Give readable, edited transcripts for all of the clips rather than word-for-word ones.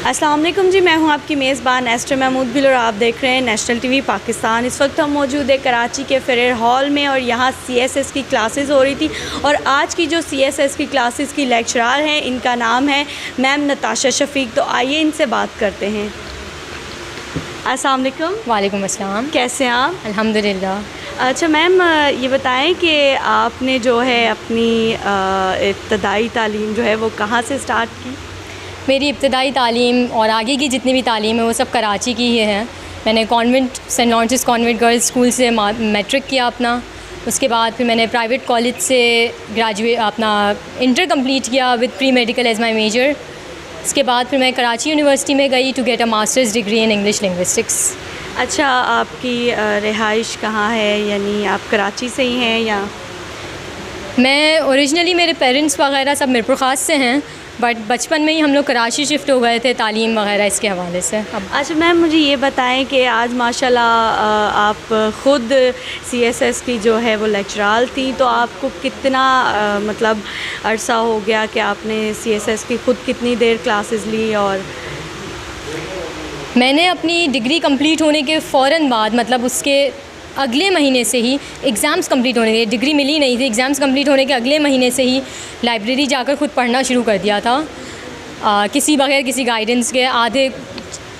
अस्सलाम वालेकुम जी, मैं हूं आपकी मेज़बान एस्टर महमूद गिल और आप देख रहे हैं नेशनल टीवी पाकिस्तान। इस वक्त हम मौजूद है कराची के फेरेर हॉल में और यहाँ सीएसएस की क्लासेस हो रही थी और आज की जो सीएसएस की क्लासेस की लेक्चरार हैं इनका नाम है मैम नताशा शफीक। तो आइए इनसे बात करते हैं। अस्सलाम वालेकुम। वालेकुम अस्सलाम। कैसे हैं आप? अल्हम्दुलिल्लाह। अच्छा मैम, ये बताएं कि आपने जो है अपनी इब्तदाई तालीम जो है वो कहाँ से स्टार्ट की? मेरी इब्तदाई तालीम और आगे की जितनी भी तालीम है वो सब कराची की ही है। मैंने convent Saint Lawrence convent girls school से मैट्रिक किया अपना। उसके बाद फिर मैंने प्राइवेट कॉलेज से अपना इंटर कंप्लीट किया with pre medical as my major. इसके बाद फिर मैं कराची यूनिवर्सिटी में गई to get a master's degree in English linguistics. अच्छा, आपकी रिहाइश कहाँ है, यानी आप कराची से ही हैं या? मैं ओरिजिनली मेरे पेरेंट्स वगैरह सब मीरपुर ख़ास से हैं, बट बचपन में ही हम लोग कराची शिफ्ट हो गए थे तालीम वगैरह इसके हवाले से। अब अच्छा मैम, मुझे ये बताएं कि आज माशाल्लाह आप ख़ुद सीएसएस की जो है वो लेक्चरार थी, तो आपको कितना मतलब अरसा हो गया कि आपने सीएसएस की ख़ुद कितनी देर क्लासेस ली? और मैंने अपनी डिग्री कंप्लीट होने के फ़ौरन बाद, मतलब उसके अगले महीने से ही एग्ज़ाम्स कंप्लीट होने के, डिग्री मिली नहीं थी, एग्ज़ाम्स कंप्लीट होने के अगले महीने से ही लाइब्रेरी जाकर ख़ुद पढ़ना शुरू कर दिया था, किसी बगैर किसी गाइडेंस के। आधे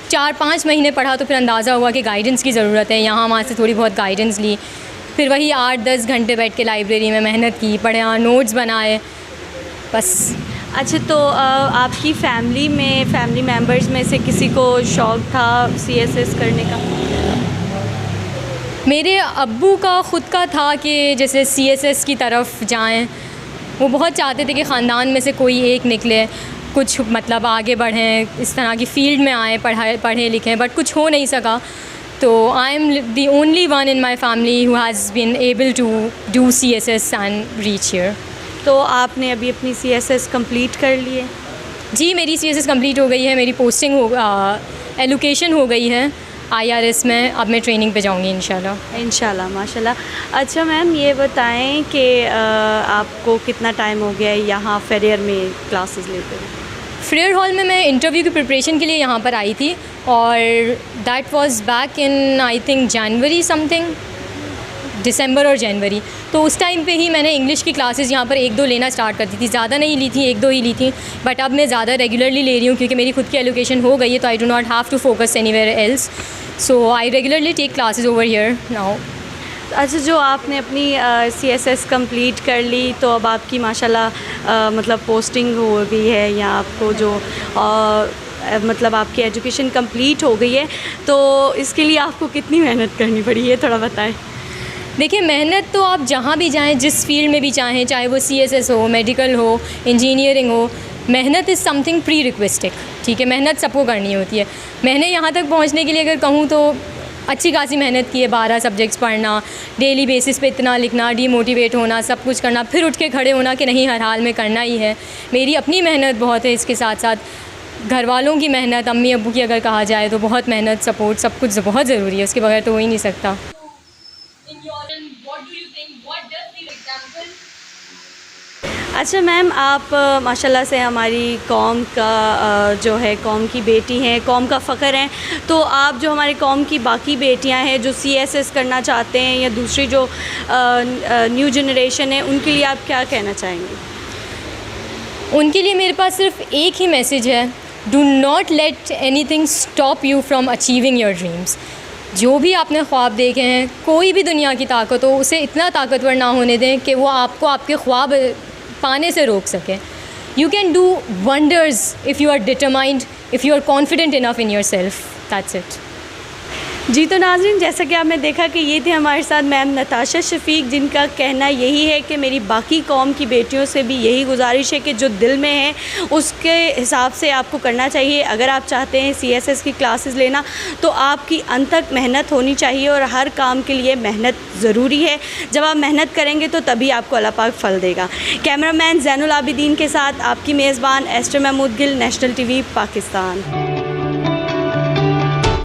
4-5 महीने पढ़ा तो फिर अंदाज़ा हुआ कि गाइडेंस की ज़रूरत है। यहाँ वहाँ से थोड़ी बहुत गाइडेंस ली, फिर वही 8-10 घंटे बैठ के लाइब्रेरी में मेहनत की, पढ़ा, नोट्स बनाए, बस। अच्छा, तो आपकी फैमिली मेम्बर्स में से किसी को शौक़ था सीएसएस करने का? मेरे अब्बू का ख़ुद का था कि जैसे सीएसएस की तरफ जाएं। वो बहुत चाहते थे कि ख़ानदान में से कोई एक निकले, कुछ मतलब आगे बढ़ें, इस तरह की फ़ील्ड में आएँ, पढ़ें लिखें, बट कुछ हो नहीं सका। तो I am the only one in my family who has been able to do CSS and reach here. तो आपने अभी अपनी सीएसएस कंप्लीट कर ली है? जी, मेरी सीएसएस कंप्लीट हो गई है, मेरी पोस्टिंग एलोकेशन हो गई है IRS में। अब मैं ट्रेनिंग पे जाऊंगी इंशाल्लाह माशाल्लाह। अच्छा मैम, ये बताएं कि आपको कितना टाइम हो गया है यहाँ फेरियर में क्लासेस लेते हुए? फेरियर हॉल में मैं इंटरव्यू की प्रिपरेशन के लिए यहाँ पर आई थी और that was back in I think January something, दिसंबर और जनवरी। तो उस टाइम पे ही मैंने इंग्लिश की क्लासेस यहाँ पर 1-2 लेना स्टार्ट कर दी थी। ज़्यादा नहीं ली थी, 1-2 ही ली थी, बट अब मैं ज़्यादा रेगुलरली ले रही हूँ क्योंकि मेरी खुद की एलोकेशन हो गई है, तो I do not have to focus anywhere else, so I regularly take classes over here now. अच्छा, जो आपने अपनी सीएसएस कंप्लीट कर ली तो अब आपकी माशाल्लाह मतलब पोस्टिंग हो गई है या आपको जो मतलब आपकी एजुकेशन कंप्लीट हो गई है, तो इसके लिए आपको कितनी मेहनत करनी पड़ी है, थोड़ा बताएं। देखिए, मेहनत तो आप जहाँ भी जाएँ, जिस फील्ड में भी चाहें, चाहे वो सीएसएस हो, मेडिकल हो, इंजीनियरिंग हो, मेहनत इज़ समथिंग प्री रिक्वेस्टिक। ठीक है, मेहनत सबको करनी होती है। मैंने यहाँ तक पहुँचने के लिए अगर कहूँ तो अच्छी खासी मेहनत की है। 12 सब्जेक्ट्स पढ़ना, डेली बेसिस पे इतना लिखना, डीमोटिवेट होना, सब कुछ करना, फिर उठ के खड़े होना कि नहीं हर हाल में करना ही है। मेरी अपनी मेहनत बहुत है, इसके साथ साथ घर वालों की मेहनत, अम्मी अब्बू की अगर कहा जाए तो बहुत मेहनत, सपोर्ट, सब कुछ बहुत ज़रूरी है, उसके बगैर तो हो ही नहीं सकता। अच्छा मैम, आप माशाल्लाह से हमारी कौम का जो है कौम की बेटी हैं, कौम का फ़ख्र हैं, तो आप जो हमारी कौम की बाकी बेटियां हैं जो सीएसएस करना चाहते हैं या दूसरी जो न्यू जनरेशन है, उनके लिए आप क्या कहना चाहेंगे? उनके लिए मेरे पास सिर्फ एक ही मैसेज है, do not let anything stop you from achieving your dreams. जो भी आपने ख्वाब देखे हैं, कोई भी दुनिया की ताकत हो, उसे इतना ताकतवर ना होने दें कि वो आपको आपके ख्वाब पाने से रोक सके। You can do wonders if you are determined, if you are confident enough in your self, that's it. जी, तो नाज़रीन, जैसा कि आपने देखा कि ये थे हमारे साथ मैम नताशा शफीक, जिनका कहना यही है कि मेरी बाकी कौम की बेटियों से भी यही गुजारिश है कि जो दिल में है उसके हिसाब से आपको करना चाहिए। अगर आप चाहते हैं सीएसएस की क्लासेस लेना तो आपकी अनथक मेहनत होनी चाहिए और हर काम के लिए मेहनत ज़रूरी है। जब आप मेहनत करेंगे तो तभी आपको अल्लाह पाक फल देगा। कैमरामैन ज़ैनुल आबिदीन के साथ आपकी मेज़बान एस्टर महमूद गिल, नेशनल टीवी पाकिस्तान।